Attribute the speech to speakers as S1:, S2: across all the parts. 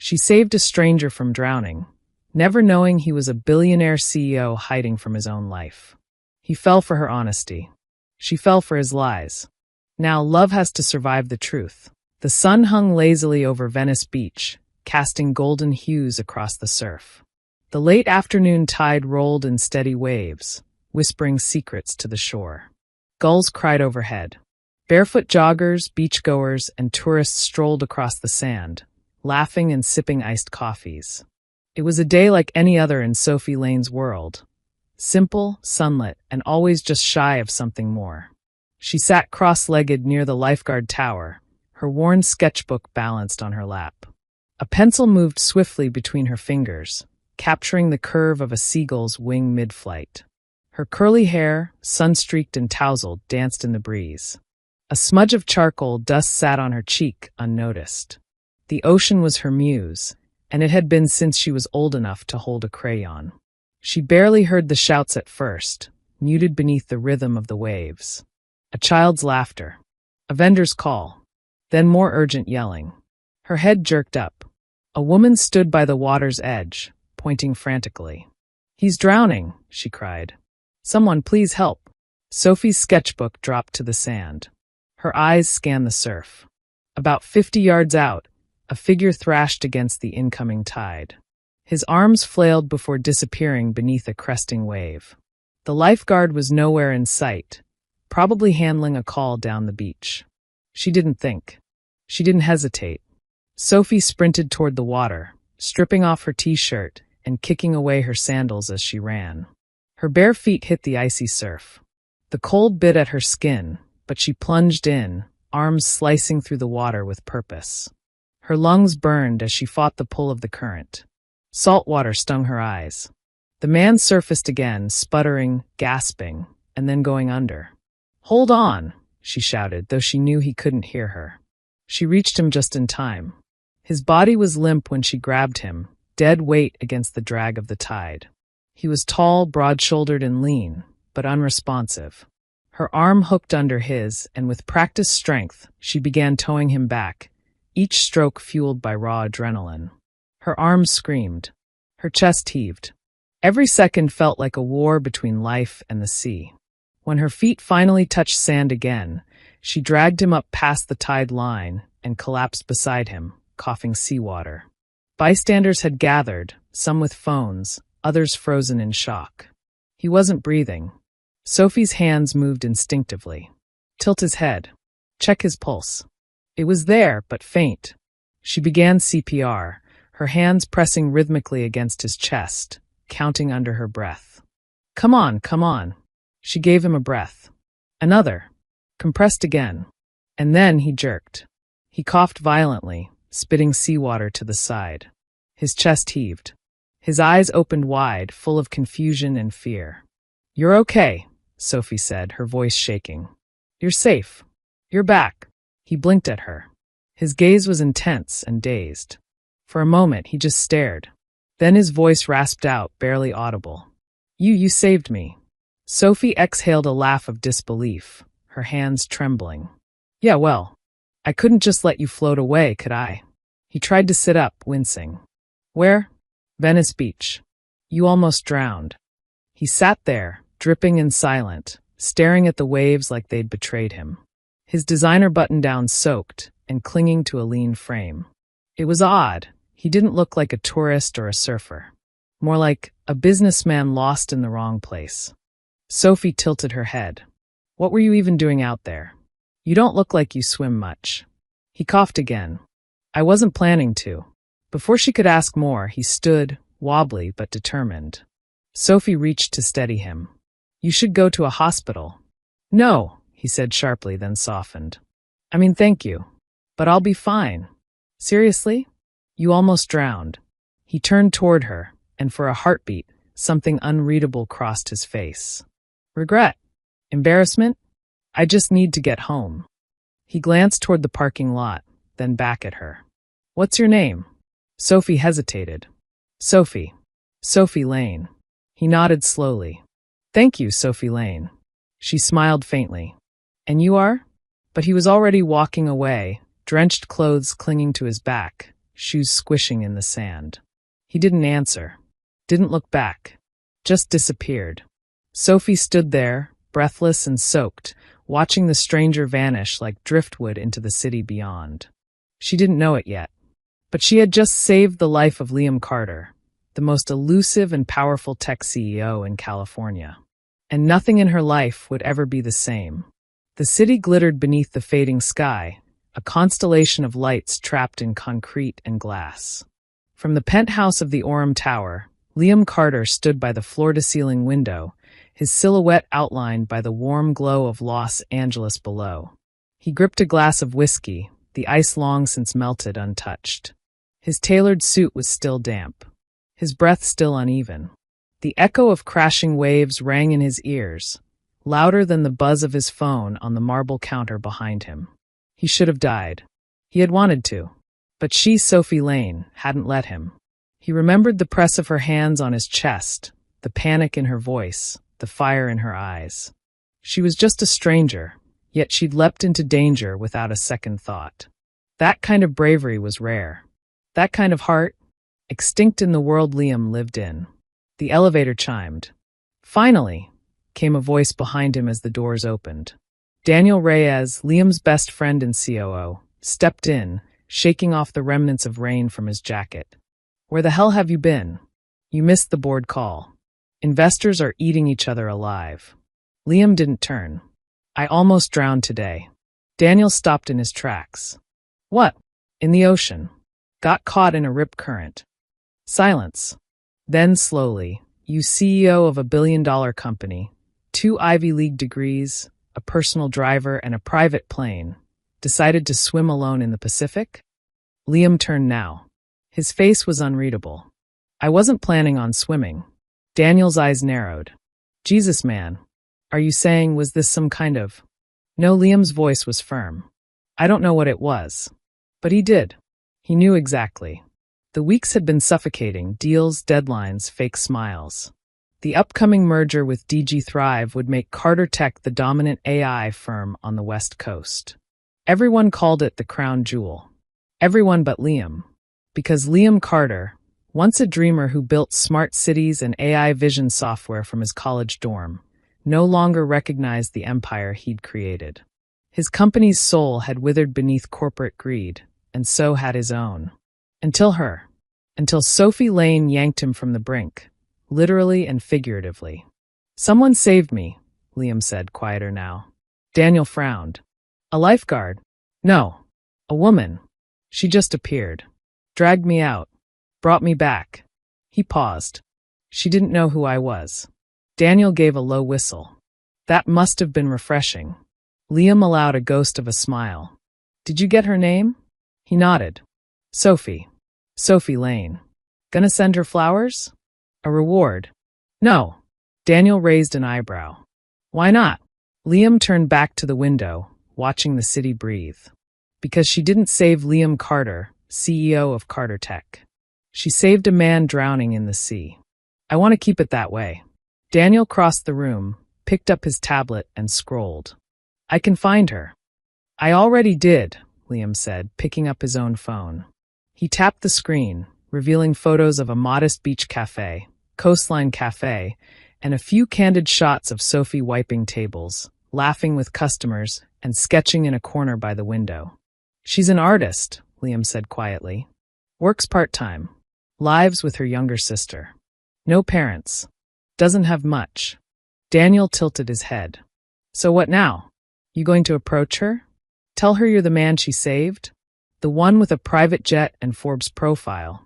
S1: She saved a stranger from drowning, never knowing he was a billionaire CEO hiding from his own life. He fell for her honesty. She fell for his lies. Now love has to survive the truth. The sun hung lazily over Venice Beach, casting golden hues across the surf. The late afternoon tide rolled in steady waves, whispering secrets to the shore. Gulls cried overhead. Barefoot joggers, beachgoers, and tourists strolled across the sand, laughing and sipping iced coffees. It was a day like any other in Sophie Lane's world. Simple, sunlit, and always just shy of something more. She sat cross-legged near the lifeguard tower, her worn sketchbook balanced on her lap. A pencil moved swiftly between her fingers, capturing the curve of a seagull's wing mid-flight. Her curly hair, sun-streaked and tousled, danced in the breeze. A smudge of charcoal dust sat on her cheek, unnoticed. The ocean was her muse, and it had been since she was old enough to hold a crayon. She barely heard the shouts at first, muted beneath the rhythm of the waves. A child's laughter. A vendor's call. Then more urgent yelling. Her head jerked up. A woman stood by the water's edge, pointing frantically. "He's drowning," she cried. "Someone please help." Sophie's sketchbook dropped to the sand. Her eyes scanned the surf. About 50 yards out, a figure thrashed against the incoming tide. His arms flailed before disappearing beneath a cresting wave. The lifeguard was nowhere in sight, probably handling a call down the beach. She didn't think. She didn't hesitate. Sophie sprinted toward the water, stripping off her t-shirt and kicking away her sandals as she ran. Her bare feet hit the icy surf. The cold bit at her skin, but she plunged in, arms slicing through the water with purpose. Her lungs burned as she fought the pull of the current. Salt water stung her eyes. The man surfaced again, sputtering, gasping, and then going under. "Hold on," she shouted, though she knew he couldn't hear her. She reached him just in time. His body was limp when she grabbed him, dead weight against the drag of the tide. He was tall, broad-shouldered, and lean, but unresponsive. Her arm hooked under his, and with practiced strength, she began towing him back, each stroke fueled by raw adrenaline. Her arms screamed. Her chest heaved. Every second felt like a war between life and the sea. When her feet finally touched sand again, she dragged him up past the tide line and collapsed beside him, coughing seawater. Bystanders had gathered, some with phones, others frozen in shock. He wasn't breathing. Sophie's hands moved instinctively. Tilt his head. Check his pulse. It was there, but faint. She began CPR, her hands pressing rhythmically against his chest, counting under her breath. Come on, come on." She gave him a breath. Another. Compressed again. And then he jerked. He coughed violently, spitting seawater to the side. His chest heaved. His eyes opened wide, full of confusion and fear. "You're okay," Sophie said, her voice shaking. "You're safe. You're back." He blinked at her. His gaze was intense and dazed. For a moment, he just stared. Then his voice rasped out, barely audible. You saved me." Sophie exhaled a laugh of disbelief, her hands trembling. "Yeah, well, I couldn't just let you float away, could I?" He tried to sit up, wincing. "Where?" "Venice Beach. You almost drowned." He sat there, dripping and silent, staring at the waves like they'd betrayed him. His designer button-down soaked and clinging to a lean frame. It was odd. He didn't look like a tourist or a surfer. More like a businessman lost in the wrong place. Sophie tilted her head. "What were you even doing out there? You don't look like you swim much." He coughed again. "I wasn't planning to." Before she could ask more, he stood, wobbly but determined. Sophie reached to steady him. "You should go to a hospital." "No," he said sharply, then softened. "I mean, thank you. But I'll be fine." "Seriously? You almost drowned." He turned toward her, and for a heartbeat, something unreadable crossed his face. "Regret? Embarrassment? I just need to get home." He glanced toward the parking lot, then back at her. "What's your name?" Sophie hesitated. "Sophie. Sophie Lane." He nodded slowly. "Thank you, Sophie Lane." She smiled faintly. "And you are?" But he was already walking away, drenched clothes clinging to his back, shoes squishing in the sand. He didn't answer, didn't look back, just disappeared. Sophie stood there, breathless and soaked, watching the stranger vanish like driftwood into the city beyond. She didn't know it yet, but she had just saved the life of Liam Carter, the most elusive and powerful tech CEO in California. And nothing in her life would ever be the same. The city glittered beneath the fading sky, a constellation of lights trapped in concrete and glass. From the penthouse of the Orem Tower, Liam Carter stood by the floor-to-ceiling window, his silhouette outlined by the warm glow of Los Angeles below. He gripped a glass of whiskey, the ice long since melted untouched. His tailored suit was still damp, his breath still uneven. The echo of crashing waves rang in his ears, louder than the buzz of his phone on the marble counter behind him. He should have died. He had wanted to. But she, Sophie Lane, hadn't let him. He remembered the press of her hands on his chest, the panic in her voice, the fire in her eyes. She was just a stranger, yet she'd leapt into danger without a second thought. That kind of bravery was rare. That kind of heart, extinct in the world Liam lived in. The elevator chimed. Finally, came a voice behind him as the doors opened. Daniel Reyes, Liam's best friend and COO, stepped in, shaking off the remnants of rain from his jacket. Where the hell have you been? You missed the board call. Investors are eating each other alive. Liam didn't turn. I almost drowned today. Daniel stopped in his tracks. What? In the ocean. Got caught in a rip current. Silence. Then slowly, you CEO of a billion-dollar company, 2 Ivy League degrees, a personal driver, and a private plane, decided to swim alone in the Pacific? Liam turned now. His face was unreadable. I wasn't planning on swimming. Daniel's eyes narrowed. Jesus, man. Are you saying was this some kind of... No, Liam's voice was firm. I don't know what it was. But he did. He knew exactly. The weeks had been suffocating, deals, deadlines, fake smiles. The upcoming merger with DG Thrive would make Carter Tech the dominant AI firm on the West Coast. Everyone called it the crown jewel. Everyone but Liam. Because Liam Carter, once a dreamer who built smart cities and AI vision software from his college dorm, no longer recognized the empire he'd created. His company's soul had withered beneath corporate greed, and so had his own. Until Sophie Lane yanked him from the brink, literally and figuratively. Someone saved me, Liam said, quieter now. Daniel frowned. A lifeguard? No. A woman. She just appeared. Dragged me out. Brought me back. He paused. She didn't know who I was. Daniel gave a low whistle. That must have been refreshing. Liam allowed a ghost of a smile. Did you get her name? He nodded. Sophie. Sophie Lane. Gonna send her flowers? A reward? No. Daniel raised an eyebrow. Why not? Liam turned back to the window, watching the city breathe. Because she didn't save Liam Carter, CEO of Carter Tech. She saved a man drowning in the sea. I want to keep it that way. Daniel crossed the room, picked up his tablet, and scrolled. I can find her. I already did, Liam said, picking up his own phone. He tapped the screen, revealing photos of a modest beach cafe, coastline cafe, and a few candid shots of Sophie wiping tables, laughing with customers, and sketching in a corner by the window. She's an artist, Liam said quietly. Works part-time. Lives with her younger sister. No parents. Doesn't have much. Daniel tilted his head. So what now? You going to approach her? Tell her you're the man she saved? The one with a private jet and Forbes profile.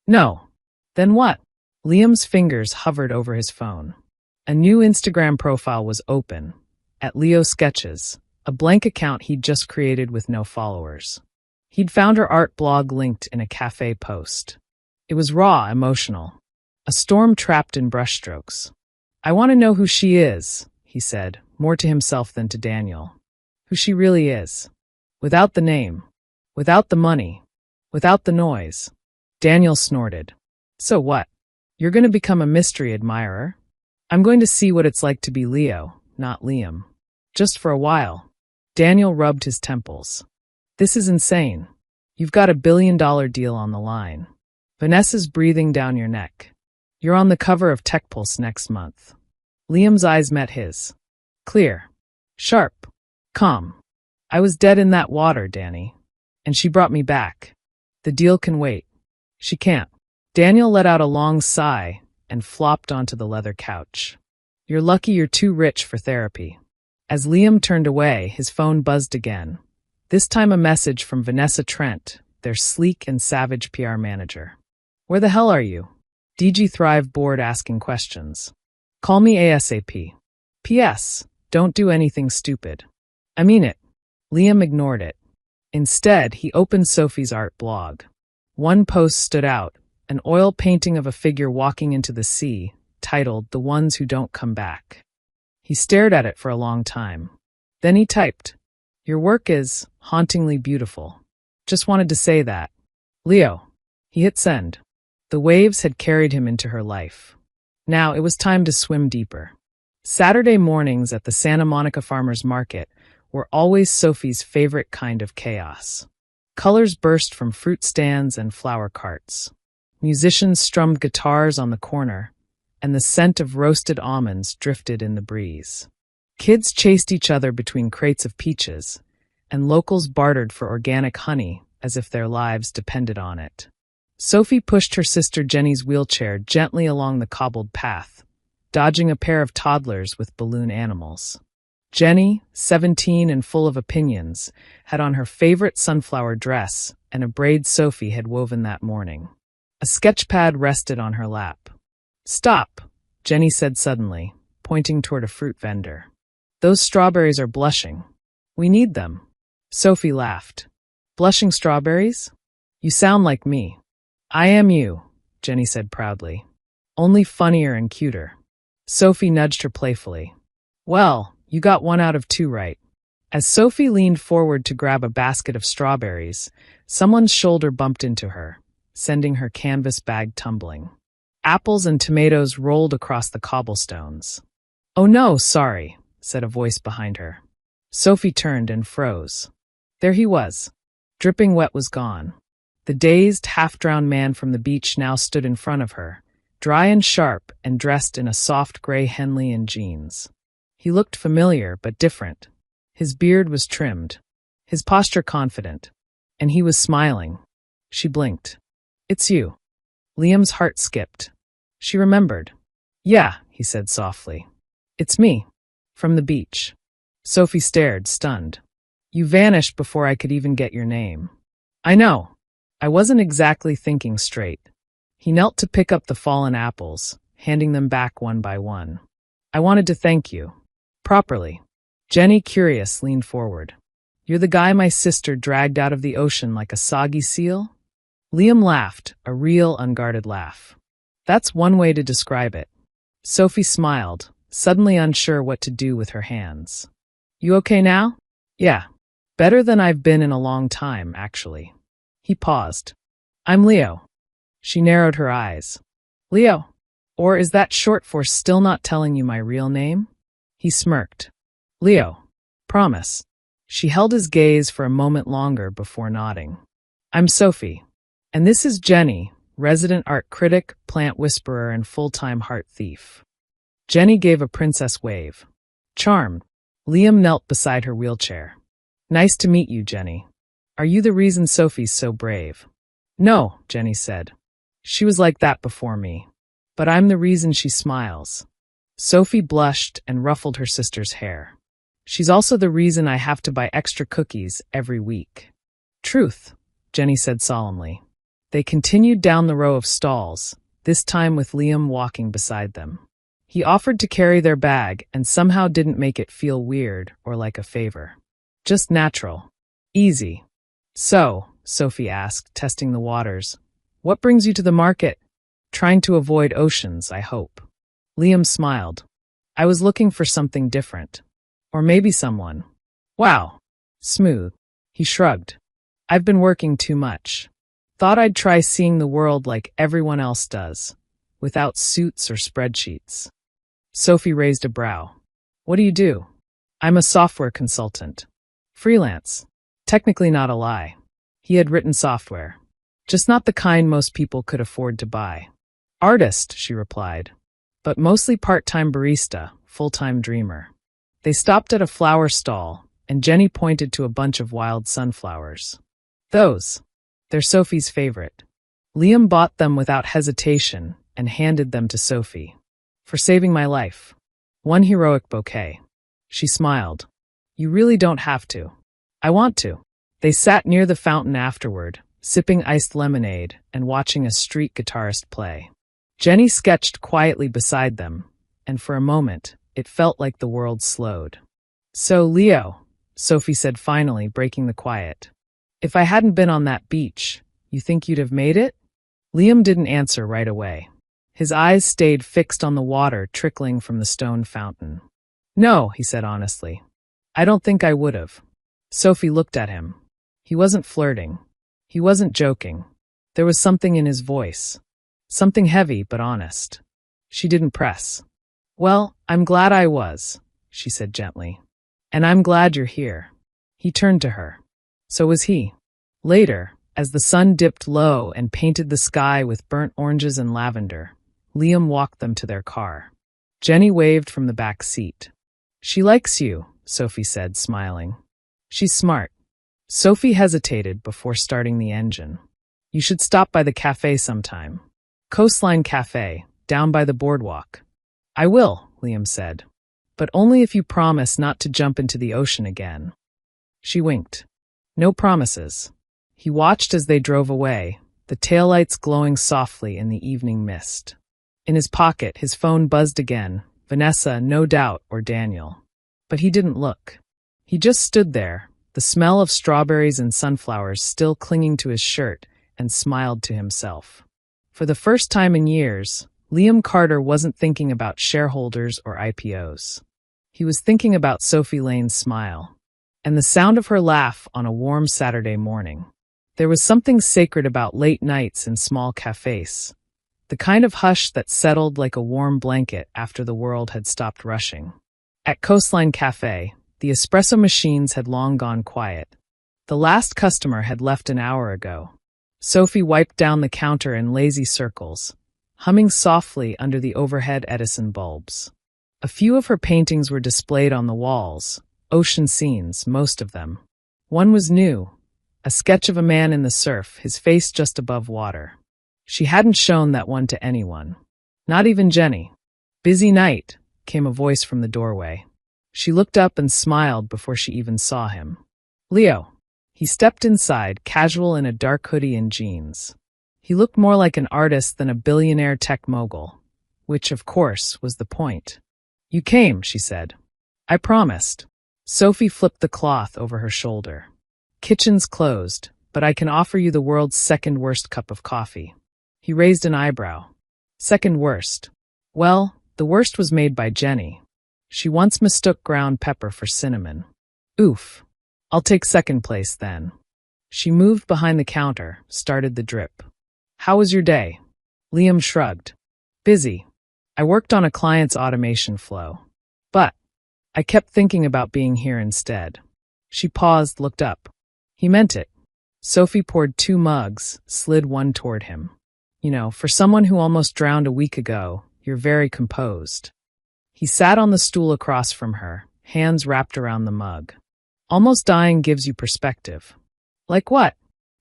S1: No. Then what? Liam's fingers hovered over his phone. A new Instagram profile was open. At Leo Sketches, a blank account he'd just created with no followers. He'd found her art blog linked in a cafe post. It was raw, emotional. A storm trapped in brushstrokes. I want to know who she is, he said, more to himself than to Daniel. Who she really is. Without the name. Without the money. Without the noise. Daniel snorted. So what? You're going to become a mystery admirer? I'm going to see what it's like to be Leo, not Liam. Just for a while. Daniel rubbed his temples. This is insane. You've got $1 billion deal on the line. Vanessa's breathing down your neck. You're on the cover of Tech Pulse next month. Liam's eyes met his. Clear. Sharp. Calm. I was dead in that water, Danny. And she brought me back. The deal can wait. She can't. Daniel let out a long sigh and flopped onto the leather couch. You're lucky you're too rich for therapy. As Liam turned away, his phone buzzed again. This time a message from Vanessa Trent, their sleek and savage PR manager. Where the hell are you? DG Thrive bored asking questions. Call me ASAP. P.S. Don't do anything stupid. I mean it. Liam ignored it. Instead, he opened Sophie's art blog. One post stood out, an oil painting of a figure walking into the sea, titled The Ones Who Don't Come Back. He stared at it for a long time. Then he typed, Your work is hauntingly beautiful. Just wanted to say that. Leo. He hit send. The waves had carried him into her life. Now it was time to swim deeper. Saturday mornings at the Santa Monica Farmers Market were always Sophie's favorite kind of chaos. Colors burst from fruit stands and flower carts. Musicians strummed guitars on the corner, and the scent of roasted almonds drifted in the breeze. Kids chased each other between crates of peaches, and locals bartered for organic honey as if their lives depended on it. Sophie pushed her sister Jenny's wheelchair gently along the cobbled path, dodging a pair of toddlers with balloon animals. Jenny, 17 and full of opinions, had on her favorite sunflower dress and a braid Sophie had woven that morning. A sketchpad rested on her lap. Stop, Jenny said suddenly, pointing toward a fruit vendor. Those strawberries are blushing. We need them. Sophie laughed. Blushing strawberries? You sound like me. I am you, Jenny said proudly. Only funnier and cuter. Sophie nudged her playfully. Well, you got 1 out of 2 right. As Sophie leaned forward to grab a basket of strawberries, someone's shoulder bumped into her, sending her canvas bag tumbling. Apples and tomatoes rolled across the cobblestones. Oh no, sorry, said a voice behind her. Sophie turned and froze. There he was. Dripping wet was gone. The dazed, half-drowned man from the beach now stood in front of her, dry and sharp and dressed in a soft gray Henley and jeans. He looked familiar but different. His beard was trimmed, his posture confident, and he was smiling. She blinked. It's you. Liam's heart skipped. She remembered. Yeah, he said softly. It's me. From the beach. Sophie stared, stunned. You vanished before I could even get your name. I know. I wasn't exactly thinking straight. He knelt to pick up the fallen apples, handing them back one by one. I wanted to thank you. Properly. Jenny, curious, leaned forward. You're the guy my sister dragged out of the ocean like a soggy seal? Liam laughed, a real, unguarded laugh. That's one way to describe it. Sophie smiled, suddenly unsure what to do with her hands. You okay now? Yeah. Better than I've been in a long time, actually. He paused. I'm Leo. She narrowed her eyes. Leo? Or is that short for still not telling you my real name? He smirked. Leo. Promise. She held his gaze for a moment longer before nodding. I'm Sophie. And this is Jenny, resident art critic, plant whisperer, and full-time heart thief. Jenny gave a princess wave. Charmed. Liam knelt beside her wheelchair. Nice to meet you, Jenny. Are you the reason Sophie's so brave? No, Jenny said. She was like that before me. But I'm the reason she smiles. Sophie blushed and ruffled her sister's hair. She's also the reason I have to buy extra cookies every week. Truth, Jenny said solemnly. They continued down the row of stalls, this time with Liam walking beside them. He offered to carry their bag and somehow didn't make it feel weird or like a favor. Just natural. Easy. So, Sophie asked, testing the waters, what brings you to the market? Trying to avoid oceans, I hope. Liam smiled. I was looking for something different. Or maybe someone. Wow. Smooth. He shrugged. I've been working too much. Thought I'd try seeing the world like everyone else does, without suits or spreadsheets. Sophie raised a brow. What do you do? I'm a software consultant. Freelance. Technically not a lie. He had written software. Just not the kind most people could afford to buy. Artist, she replied. But mostly part-time barista, full-time dreamer. They stopped at a flower stall, and Jenny pointed to a bunch of wild sunflowers. Those. They're Sophie's favorite. Liam bought them without hesitation and handed them to Sophie. For saving my life. One heroic bouquet. She smiled. You really don't have to. I want to. They sat near the fountain afterward, sipping iced lemonade and watching a street guitarist play. Jenny sketched quietly beside them, and for a moment, it felt like the world slowed. So, Leo, Sophie said finally, breaking the quiet. If I hadn't been on that beach, you think you'd have made it? Liam didn't answer right away. His eyes stayed fixed on the water trickling from the stone fountain. No, he said honestly. I don't think I would have. Sophie looked at him. He wasn't flirting. He wasn't joking. There was something in his voice. Something heavy but honest. She didn't press. Well, I'm glad I was, she said gently. And I'm glad you're here. He turned to her. So was he. Later, as the sun dipped low and painted the sky with burnt oranges and lavender, Liam walked them to their car. Jenny waved from the back seat. She likes you, Sophie said, smiling. She's smart. Sophie hesitated before starting the engine. You should stop by the cafe sometime. Coastline Cafe, down by the boardwalk. I will, Liam said. But only if you promise not to jump into the ocean again. She winked. No promises. He watched as they drove away, the taillights glowing softly in the evening mist. In his pocket, his phone buzzed again. Vanessa, no doubt, or Daniel. But he didn't look. He just stood there, the smell of strawberries and sunflowers still clinging to his shirt, and smiled to himself. For the first time in years, Liam Carter wasn't thinking about shareholders or IPOs. He was thinking about Sophie Lane's smile, and the sound of her laugh on a warm Saturday morning. There was something sacred about late nights in small cafes, the kind of hush that settled like a warm blanket after the world had stopped rushing. At Coastline Cafe, the espresso machines had long gone quiet. The last customer had left an hour ago. Sophie wiped down the counter in lazy circles, humming softly under the overhead Edison bulbs. A few of her paintings were displayed on the walls, ocean scenes, most of them. One was new, a sketch of a man in the surf, his face just above water. She hadn't shown that one to anyone. Not even Jenny. Busy night, came a voice from the doorway. She looked up and smiled before she even saw him. Leo. He stepped inside, casual in a dark hoodie and jeans. He looked more like an artist than a billionaire tech mogul, which, of course, was the point. You came, she said. I promised. Sophie flipped the cloth over her shoulder. Kitchen's closed, but I can offer you the world's second worst cup of coffee. He raised an eyebrow. Second worst. Well, the worst was made by Jenny. She once mistook ground pepper for cinnamon. Oof. I'll take second place then. She moved behind the counter, started the drip. How was your day? Liam shrugged. Busy. I worked on a client's automation flow. But I kept thinking about being here instead. She paused, looked up. He meant it. Sophie poured 2 mugs, slid one toward him. You know, for someone who almost drowned a week ago, you're very composed. He sat on the stool across from her, hands wrapped around the mug. Almost dying gives you perspective. Like what?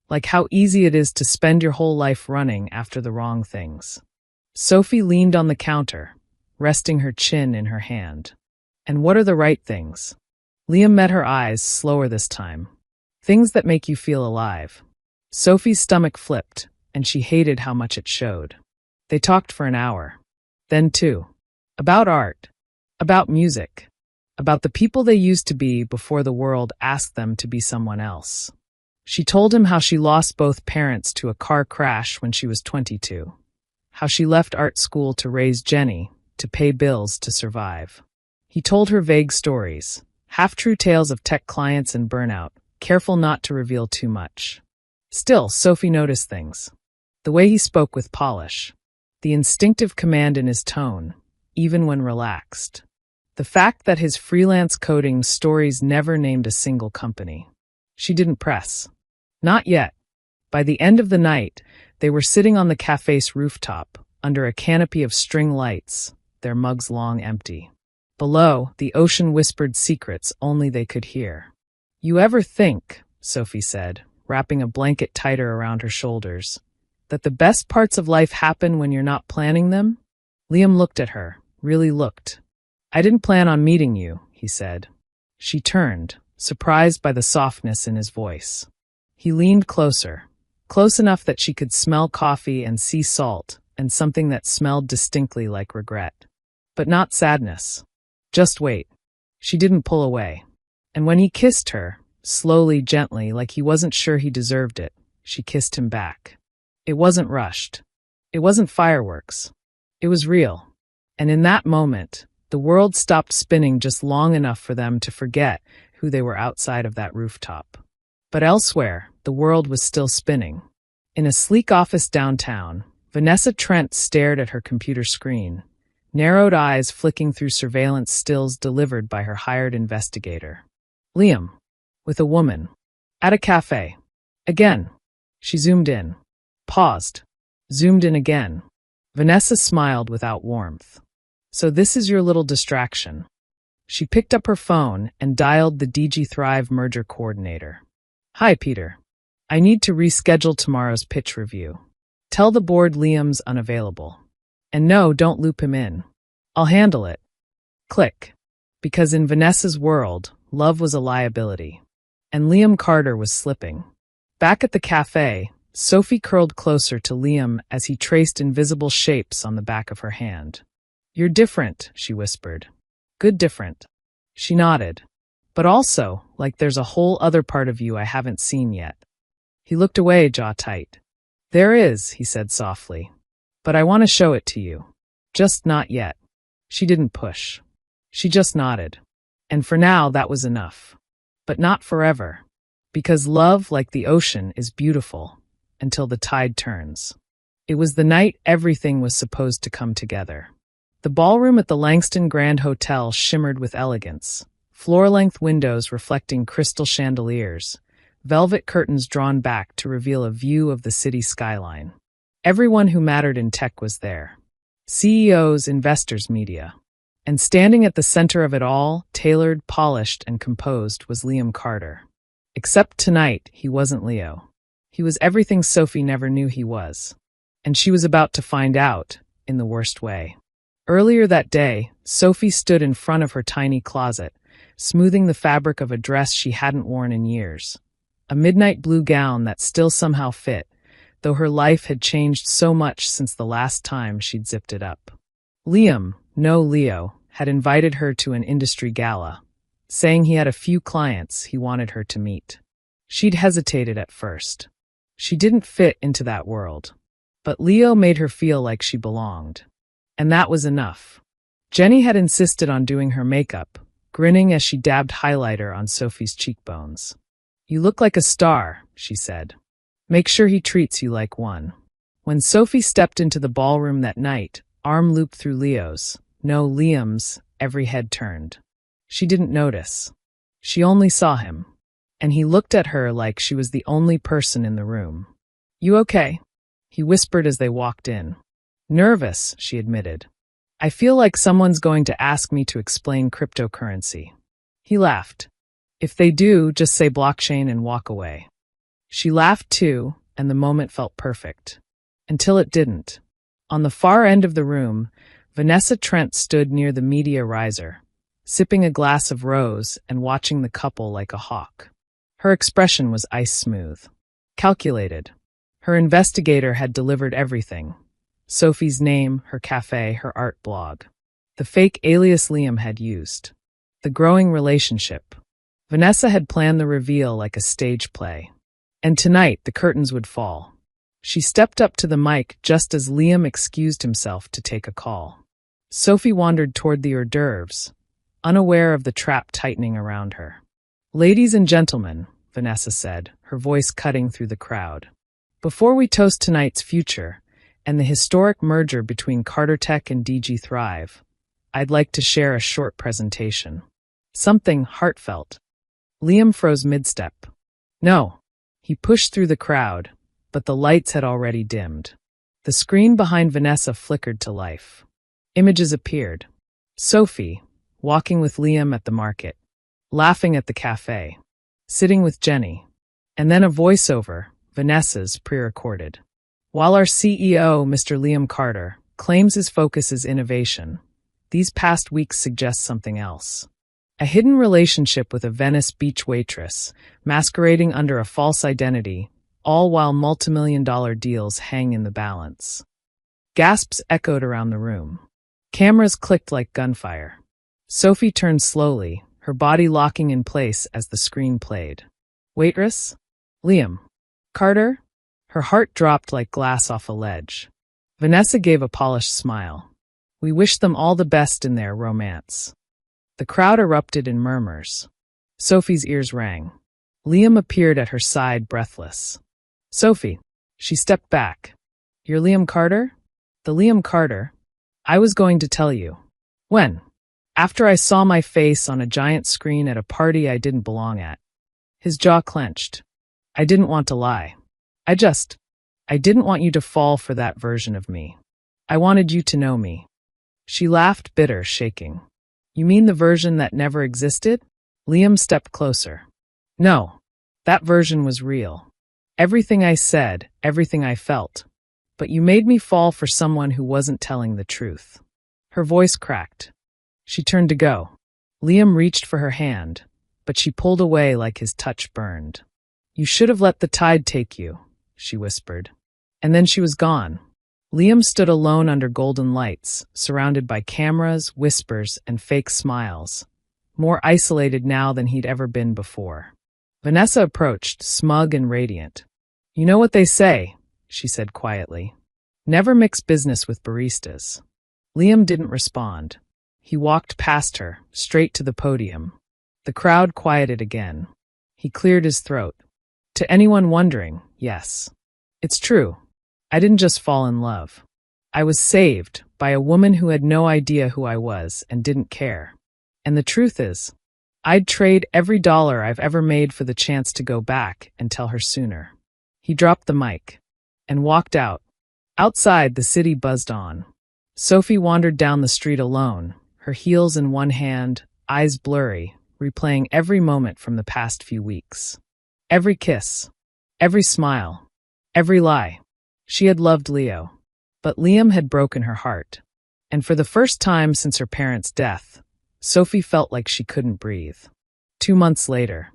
S1: Like how easy it is to spend your whole life running after the wrong things. Sophie leaned on the counter, resting her chin in her hand. And what are the right things? Liam met her eyes, slower this time. Things that make you feel alive. Sophie's stomach flipped, and she hated how much it showed. They talked for an hour. Then 2. About art. About music. About the people they used to be before the world asked them to be someone else. She told him how she lost both parents to a car crash when she was 22. How she left art school to raise Jenny, to pay bills to survive. He told her vague stories, half-true tales of tech clients and burnout, careful not to reveal too much. Still, Sophie noticed things. The way he spoke with polish. The instinctive command in his tone, even when relaxed. The fact that his freelance coding stories never named a single company. She didn't press. Not yet. By the end of the night, they were sitting on the cafe's rooftop, under a canopy of string lights, their mugs long empty. Below, the ocean whispered secrets only they could hear. "You ever think," Sophie said, wrapping a blanket tighter around her shoulders, "that the best parts of life happen when you're not planning them?" Liam looked at her, really looked. "I didn't plan on meeting you," he said. She turned, surprised by the softness in his voice. He leaned closer, close enough that she could smell coffee and sea salt and something that smelled distinctly like regret. But not sadness. "Just wait." She didn't pull away. And when he kissed her, slowly, gently, like he wasn't sure he deserved it, she kissed him back. It wasn't rushed. It wasn't fireworks. It was real. And in that moment, the world stopped spinning just long enough for them to forget who they were outside of that rooftop. But elsewhere, the world was still spinning. In a sleek office downtown, Vanessa Trent stared at her computer screen, narrowed eyes flicking through surveillance stills delivered by her hired investigator. Liam, with a woman, at a cafe. Again. She zoomed in, paused, zoomed in again. Vanessa smiled without warmth. "So this is your little distraction." She picked up her phone and dialed the DG Thrive merger coordinator. "Hi, Peter. I need to reschedule tomorrow's pitch review. Tell the board Liam's unavailable. And no, don't loop him in. I'll handle it." Click. Because in Vanessa's world, love was a liability. And Liam Carter was slipping. Back at the cafe, Sophie curled closer to Liam as he traced invisible shapes on the back of her hand. "You're different," she whispered. "Good different." She nodded. "But also, like there's a whole other part of you I haven't seen yet." He looked away, jaw tight. "There is," he said softly. "But I want to show it to you. Just not yet." She didn't push. She just nodded. And for now, that was enough. But not forever. Because love, like the ocean, is beautiful, until the tide turns. It was the night everything was supposed to come together. The ballroom at the Langston Grand Hotel shimmered with elegance, floor-length windows reflecting crystal chandeliers, velvet curtains drawn back to reveal a view of the city skyline. Everyone who mattered in tech was there. CEOs, investors, media. And standing at the center of it all, tailored, polished, and composed, was Liam Carter. Except tonight, he wasn't Leo. He was everything Sophie never knew he was. And she was about to find out, in the worst way. Earlier that day, Sophie stood in front of her tiny closet, smoothing the fabric of a dress she hadn't worn in years. A midnight blue gown that still somehow fit, though her life had changed so much since the last time she'd zipped it up. Liam, no Leo, had invited her to an industry gala, saying he had a few clients he wanted her to meet. She'd hesitated at first. She didn't fit into that world. But Leo made her feel like she belonged. And that was enough. Jenny had insisted on doing her makeup, grinning as she dabbed highlighter on Sophie's cheekbones. "You look like a star," she said. "Make sure he treats you like one." When Sophie stepped into the ballroom that night, arm looped through Leo's, no Liam's, every head turned. She didn't notice. She only saw him. And he looked at her like she was the only person in the room. "You okay?" he whispered as they walked in. "Nervous," she admitted. "I feel like someone's going to ask me to explain cryptocurrency." He laughed. "If they do, just say blockchain and walk away." She laughed too, and the moment felt perfect. Until it didn't. On the far end of the room, Vanessa Trent stood near the media riser, sipping a glass of rose and watching the couple like a hawk. Her expression was ice smooth. Calculated. Her investigator had delivered everything. Sophie's name, her cafe, her art blog. The fake alias Liam had used. The growing relationship. Vanessa had planned the reveal like a stage play. And tonight, the curtains would fall. She stepped up to the mic just as Liam excused himself to take a call. Sophie wandered toward the hors d'oeuvres, unaware of the trap tightening around her. "Ladies and gentlemen," Vanessa said, her voice cutting through the crowd. "Before we toast tonight's future and the historic merger between Carter Tech and DG Thrive, I'd like to share a short presentation. Something heartfelt." Liam froze mid-step. "No." He pushed through the crowd, but the lights had already dimmed. The screen behind Vanessa flickered to life. Images appeared. Sophie, walking with Liam at the market, laughing at the cafe, sitting with Jenny, and then a voiceover, Vanessa's pre-recorded. While our CEO, Mr. Liam Carter, claims his focus is innovation, these past weeks suggest something else. A hidden relationship with a Venice Beach waitress, masquerading under a false identity, all while multimillion-dollar deals hang in the balance. Gasps echoed around the room. Cameras clicked like gunfire. Sophie turned slowly, her body locking in place as the screen played. Waitress? Liam. Carter? Her heart dropped like glass off a ledge. Vanessa gave a polished smile. We wish them all the best in their romance. The crowd erupted in murmurs. Sophie's ears rang. Liam appeared at her side, breathless. Sophie. She stepped back. You're Liam Carter? The Liam Carter? I was going to tell you. When? After I saw my face on a giant screen at a party I didn't belong at. His jaw clenched. I didn't want to lie. I didn't want you to fall for that version of me. I wanted you to know me. She laughed, bitter, shaking. You mean the version that never existed? Liam stepped closer. No, that version was real. Everything I said, everything I felt. But you made me fall for someone who wasn't telling the truth. Her voice cracked. She turned to go. Liam reached for her hand, but she pulled away like his touch burned. You should have let the tide take you, she whispered. And then she was gone. Liam stood alone under golden lights, surrounded by cameras, whispers, and fake smiles, more isolated now than he'd ever been before. Vanessa approached, smug and radiant. You know what they say, she said quietly. Never mix business with baristas. Liam didn't respond. He walked past her, straight to the podium. The crowd quieted again. He cleared his throat. To anyone wondering, yes. It's true. I didn't just fall in love. I was saved by a woman who had no idea who I was and didn't care. And the truth is, I'd trade every dollar I've ever made for the chance to go back and tell her sooner. He dropped the mic and walked out. Outside, the city buzzed on. Sophie wandered down the street alone, her heels in one hand, eyes blurry, replaying every moment from the past few weeks. Every kiss, every smile, every lie. She had loved Leo, but Liam had broken her heart. And for the first time since her parents' death, Sophie felt like she couldn't breathe. 2 months later,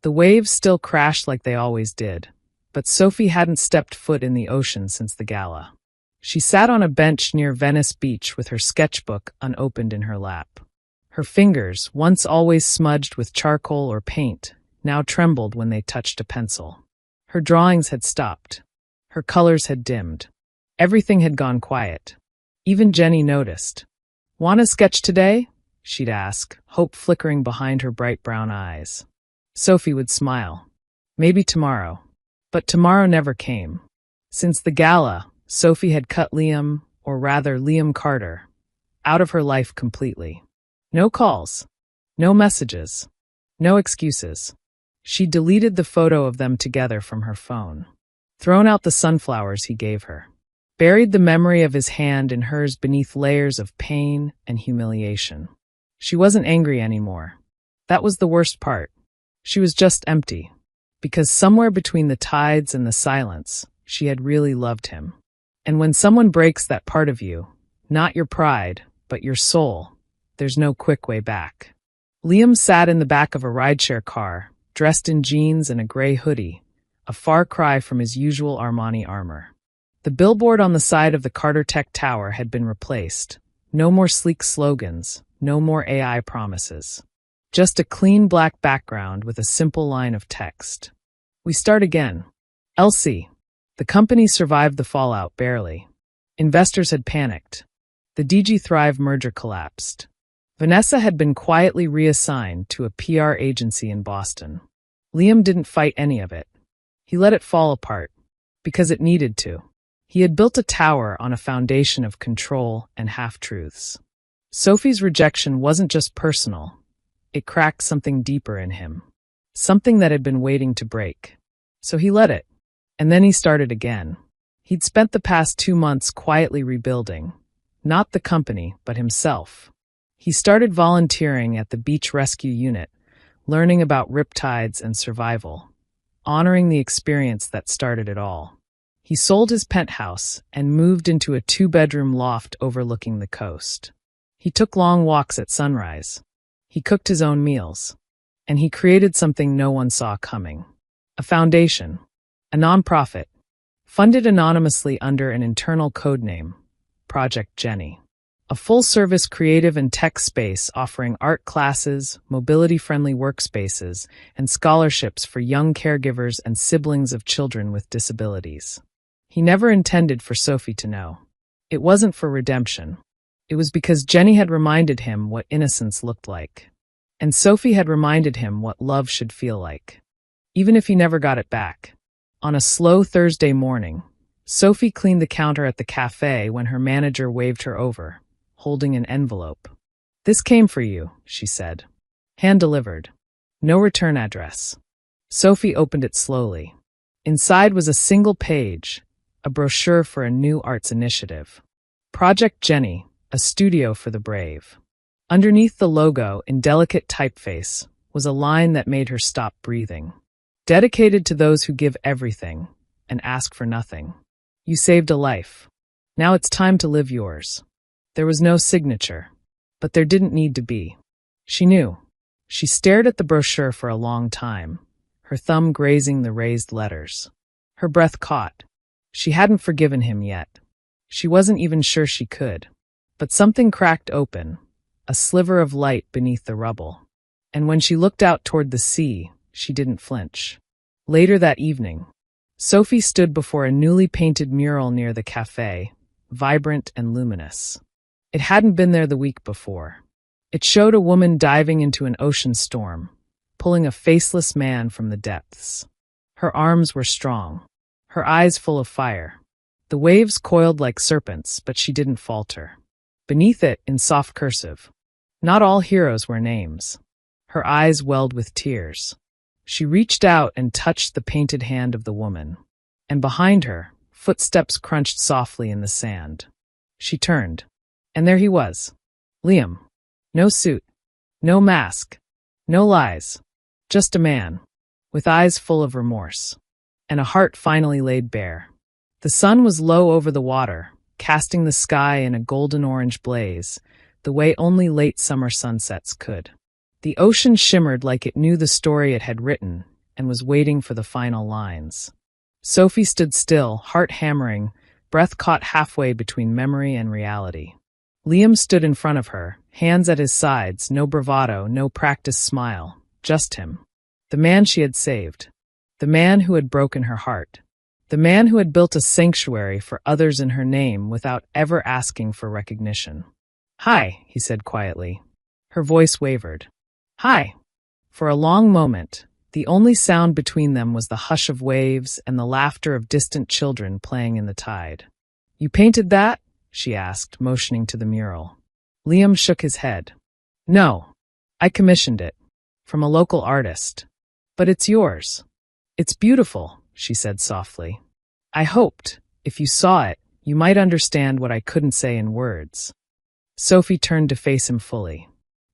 S1: the waves still crashed like they always did, but Sophie hadn't stepped foot in the ocean since the gala. She sat on a bench near Venice Beach with her sketchbook unopened in her lap. Her fingers, once always smudged with charcoal or paint, now trembled when they touched a pencil. Her drawings had stopped. Her colors had dimmed. Everything had gone quiet. Even Jenny noticed. Want a sketch today? She'd ask, hope flickering behind her bright brown eyes. Sophie would smile. Maybe tomorrow. But tomorrow never came. Since the gala, Sophie had cut Liam, or rather Liam Carter, out of her life completely. No calls. No messages. No excuses. She deleted the photo of them together from her phone. Thrown out the sunflowers he gave her. Buried the memory of his hand in hers beneath layers of pain and humiliation. She wasn't angry anymore. That was the worst part. She was just empty. Because somewhere between the tides and the silence, she had really loved him. And when someone breaks that part of you, not your pride, but your soul, there's no quick way back. Liam sat in the back of a rideshare car, dressed in jeans and a gray hoodie, a far cry from his usual Armani armor. The billboard on the side of the Carter Tech Tower had been replaced. No more sleek slogans, no more AI promises. Just a clean black background with a simple line of text. We start again. LC. The company survived the fallout barely. Investors had panicked. The DG Thrive merger collapsed. Vanessa had been quietly reassigned to a PR agency in Boston. Liam didn't fight any of it. He let it fall apart. Because it needed to. He had built a tower on a foundation of control and half-truths. Sophie's rejection wasn't just personal. It cracked something deeper in him. Something that had been waiting to break. So he let it. And then he started again. He'd spent the past 2 months quietly rebuilding, not the company, but himself. He started volunteering at the beach rescue unit, learning about riptides and survival, honoring the experience that started it all. He sold his penthouse and moved into a 2-bedroom loft overlooking the coast. He took long walks at sunrise. He cooked his own meals. And he created something no one saw coming. A foundation, a nonprofit, funded anonymously under an internal code name, Project Jenny. A full-service creative and tech space offering art classes, mobility-friendly workspaces, and scholarships for young caregivers and siblings of children with disabilities. He never intended for Sophie to know. It wasn't for redemption. It was because Jenny had reminded him what innocence looked like. And Sophie had reminded him what love should feel like. Even if he never got it back. On a slow Thursday morning, Sophie cleaned the counter at the cafe when her manager waved her over, holding an envelope. "This came for you," she said. Hand-delivered. No return address. Sophie opened it slowly. Inside was a single page, a brochure for a new arts initiative. Project Jenny, a studio for the brave. Underneath the logo, in delicate typeface, was a line that made her stop breathing. Dedicated to those who give everything and ask for nothing. You saved a life. Now it's time to live yours. There was no signature, but there didn't need to be. She knew. She stared at the brochure for a long time, her thumb grazing the raised letters. Her breath caught. She hadn't forgiven him yet. She wasn't even sure she could. But something cracked open, a sliver of light beneath the rubble. And when she looked out toward the sea, she didn't flinch. Later that evening, Sophie stood before a newly painted mural near the cafe, vibrant and luminous. It hadn't been there the week before. It showed a woman diving into an ocean storm, pulling a faceless man from the depths. Her arms were strong, her eyes full of fire. The waves coiled like serpents, but she didn't falter. Beneath it, in soft cursive, not all heroes were names. Her eyes welled with tears. She reached out and touched the painted hand of the woman. And behind her, footsteps crunched softly in the sand. She turned. And there he was. Liam. No suit. No mask. No lies. Just a man. With eyes full of remorse. And a heart finally laid bare. The sun was low over the water, casting the sky in a golden-orange blaze, the way only late summer sunsets could. The ocean shimmered like it knew the story it had written and was waiting for the final lines. Sophie stood still, heart hammering, breath caught halfway between memory and reality. Liam stood in front of her, hands at his sides, no bravado, no practiced smile, just him. The man she had saved. The man who had broken her heart. The man who had built a sanctuary for others in her name without ever asking for recognition. "Hi," he said quietly. Her voice wavered. "Hi." For a long moment, the only sound between them was the hush of waves and the laughter of distant children playing in the tide. "You painted that?" she asked, motioning to the mural. Liam shook his head. "No, I commissioned it. From a local artist. But it's yours." "It's beautiful," she said softly. "I hoped, if you saw it, you might understand what I couldn't say in words." Sophie turned to face him fully.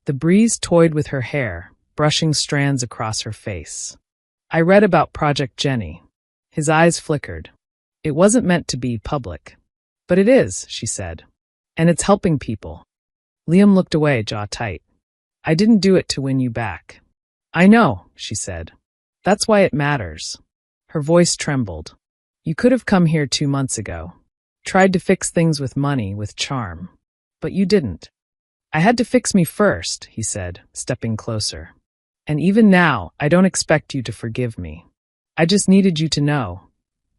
S1: The breeze toyed with her hair, brushing strands across her face. "I read about Project Jenny." His eyes flickered. "It wasn't meant to be public." "But it is," she said. "And it's helping people." Liam looked away, jaw tight. "I didn't do it to win you back." "I know," she said. "That's why it matters." Her voice trembled. "You could have come here 2 months ago. Tried to fix things with money, with charm. But you didn't." "I had to fix me first," he said, stepping closer. "And even now, I don't expect you to forgive me. I just needed you to know.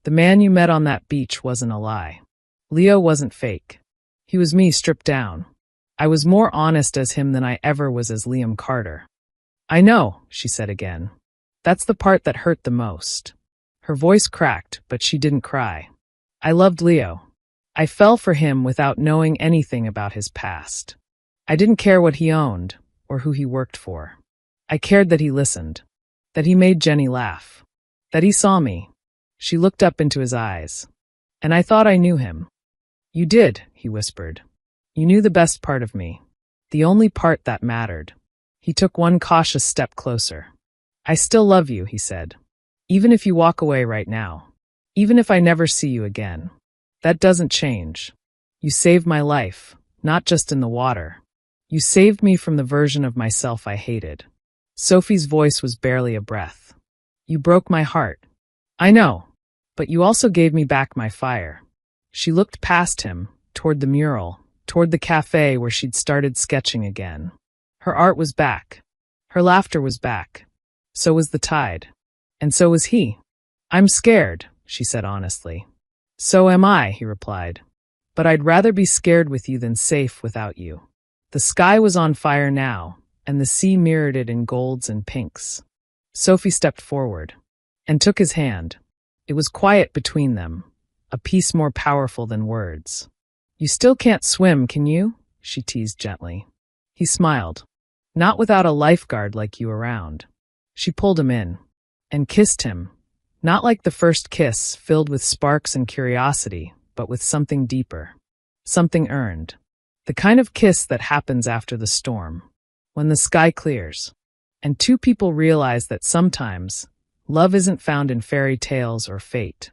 S1: The man you met on that beach wasn't a lie. Leo wasn't fake. He was me stripped down. I was more honest as him than I ever was as Liam Carter." "I know," she said again. "That's the part that hurt the most." Her voice cracked, but she didn't cry. "I loved Leo. I fell for him without knowing anything about his past. I didn't care what he owned or who he worked for. I cared that he listened, that he made Jenny laugh, that he saw me." She looked up into his eyes. And I thought I knew him. You did, he whispered. You knew the best part of me. The only part that mattered. He took one cautious step closer. I still love you, he said. Even if you walk away right now. Even if I never see you again. That doesn't change. You saved my life, not just in the water. You saved me from the version of myself I hated. Sophie's voice was barely a breath. You broke my heart. I know, but you also gave me back my fire. She looked past him, toward the mural, toward the cafe where she'd started sketching again. Her art was back. Her laughter was back. So was the tide. And so was he. I'm scared, she said honestly. So am I, he replied. But I'd rather be scared with you than safe without you. The sky was on fire now, and the sea mirrored it in golds and pinks. Sophie stepped forward and took his hand. It was quiet between them, a peace more powerful than words. You still can't swim, can you? She teased gently. He smiled. Not without a lifeguard like you around. She pulled him in and kissed him, not like the first kiss, filled with sparks and curiosity, but with something deeper, something earned. The kind of kiss that happens after the storm, when the sky clears, and two people realize that sometimes love isn't found in fairy tales or fate,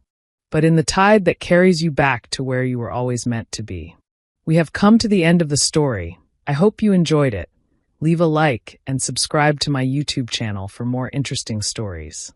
S1: but in the tide that carries you back to where you were always meant to be. We have come to the end of the story. I hope you enjoyed it. Leave a like and subscribe to my YouTube channel for more interesting stories.